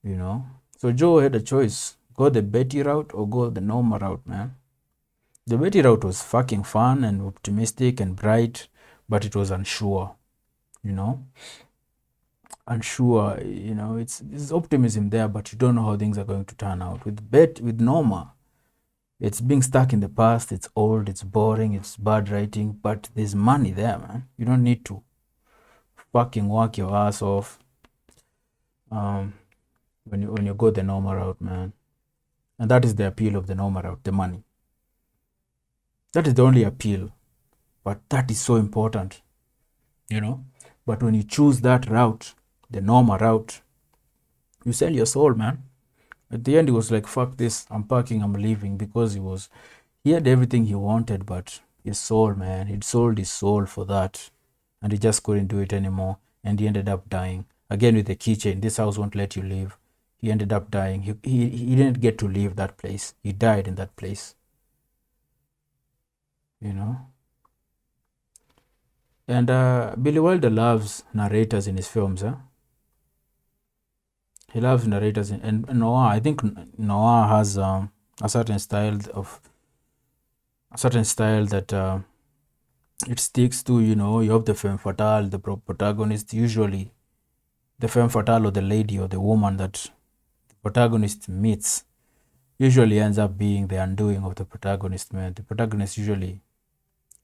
Speaker 1: you know. So Joe had a choice. Go the Betty route or go the Norma route, man. The Betty route was fucking fun and optimistic and bright, but it was unsure, you know. Unsure, you know, it's optimism there, but you don't know how things are going to turn out. With Norma, it's being stuck in the past, it's old, it's boring, it's bad writing, but there's money there, man. You don't need to fucking work your ass off when you go the Norma route, man. And that is the appeal of the Norma route, the money. That is the only appeal, but that is so important, you know. But when you choose that route, the Norma route, you sell your soul, man. At the end, he was like, fuck this, I'm packing, I'm leaving, because he had everything he wanted, but his soul, man, he'd sold his soul for that, and he just couldn't do it anymore, and he ended up dying. Again with the keychain, this house won't let you leave. He ended up dying. He didn't get to leave that place. He died in that place. You know? And Billy Wilder loves narrators in his films, huh? He loves narrators, and Noir. I think Noir has a certain style that it sticks to. You know, you have the femme fatale, the protagonist. Usually, the femme fatale or the lady or the woman that the protagonist meets usually ends up being the undoing of the protagonist, man. The protagonist usually,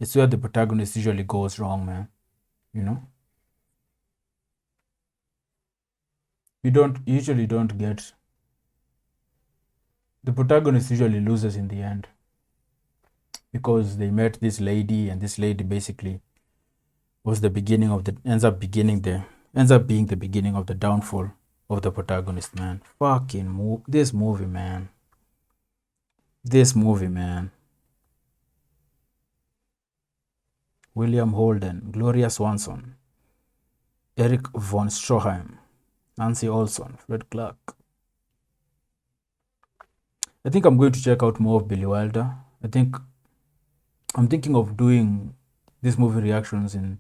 Speaker 1: it's where the protagonist usually goes wrong, man. You know. You usually don't get, the protagonist usually loses in the end because they met this lady, and this lady basically was the beginning of ends up being the beginning of the downfall of the protagonist, man. Fucking this movie, man. William Holden, Gloria Swanson, Eric von Stroheim, Nancy Olson, Fred Clark. I think I'm going to check out more of Billy Wilder. I'm thinking of doing these movie reactions in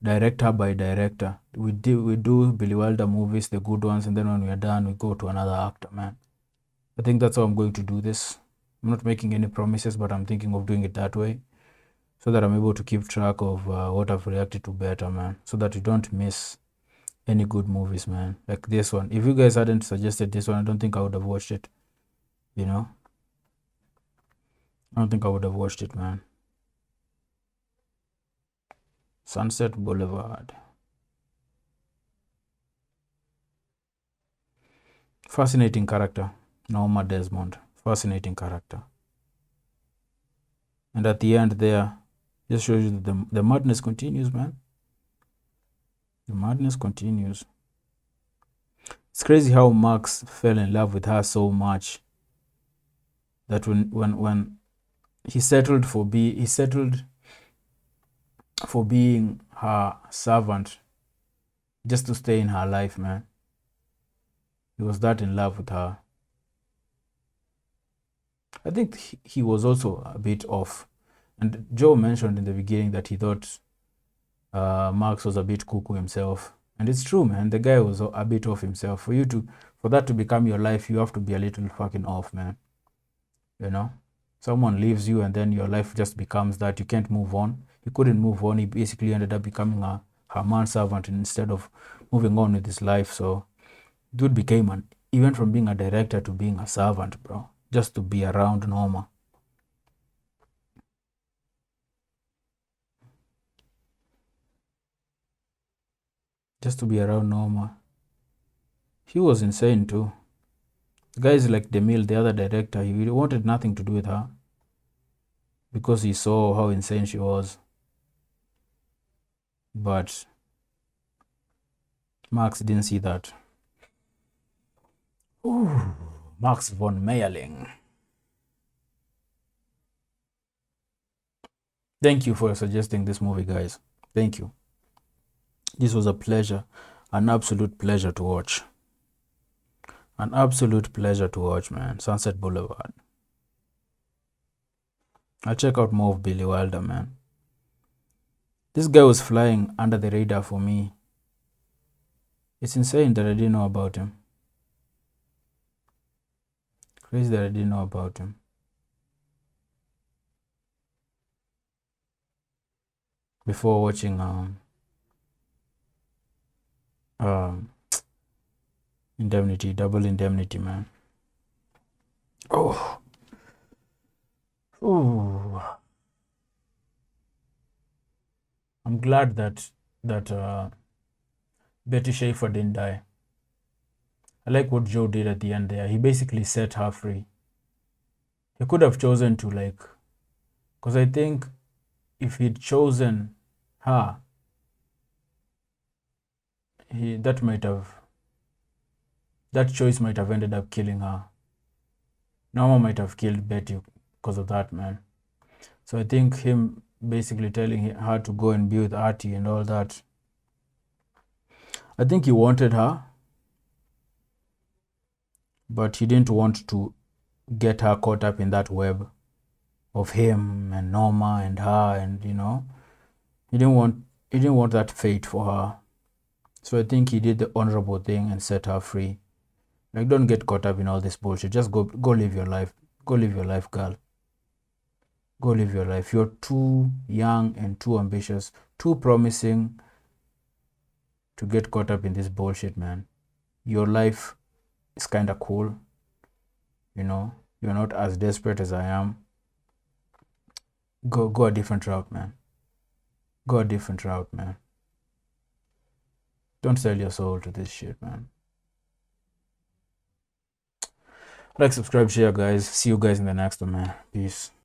Speaker 1: director by director. We do Billy Wilder movies, the good ones, and then when we are done, we go to another actor, man. I think that's how I'm going to do this. I'm not making any promises, but I'm thinking of doing it that way, so that I'm able to keep track of what I've reacted to better, man, so that you don't miss any good movies, man. Like this one. If you guys hadn't suggested this one, I don't think I would have watched it. You know? I don't think I would have watched it, man. Sunset Boulevard. Fascinating character. Norma Desmond. Fascinating character. And at the end there, just shows you that the madness continues, man. The madness continues. It's crazy how Max fell in love with her so much that when he settled for being her servant just to stay in her life, man. He was that in love with her. I think he was also a bit off And Joe mentioned in the beginning that he thought Max was a bit cuckoo himself. And it's true, man. The guy was a bit off himself. For that to become your life, you have to be a little fucking off, man. You know? Someone leaves you and then your life just becomes that. You can't move on. He couldn't move on. He basically ended up becoming a manservant instead of moving on with his life. So dude became even from being a director to being a servant, bro. Just to be around Norma. Just to be around Norma. He was insane too. The guys like DeMille, the other director, he wanted nothing to do with her. Because he saw how insane she was. But Max didn't see that. Ooh, Max von Mayerling. Thank you for suggesting this movie, guys. Thank you. This was a pleasure, an absolute pleasure to watch. An absolute pleasure to watch, man. Sunset Boulevard. I'll check out more of Billy Wilder, man. This guy was flying under the radar for me. It's insane that I didn't know about him. Crazy that I didn't know about him. Before watching Indemnity, Double Indemnity, man. Oh. Ooh. I'm glad that Betty Schaefer didn't die. I like what Joe did at the end there. He basically set her free. He could have chosen to because I think if he'd chosen her, that choice might have ended up killing her. Norma might have killed Betty because of that, man. So I think him basically telling her to go and be with Artie and all that, I think he wanted her, but he didn't want to get her caught up in that web of him and Norma and her, and he didn't want that fate for her. So I think he did the honorable thing and set her free. Like, don't get caught up in all this bullshit. Just go live your life. Go live your life, girl. Go live your life. You're too young and too ambitious, too promising to get caught up in this bullshit, man. Your life is kind of cool. You're not as desperate as I am. Go a different route, man. Go a different route, man. Don't sell your soul to this shit, man. Like, subscribe, share, guys. See you guys in the next one, man. Peace.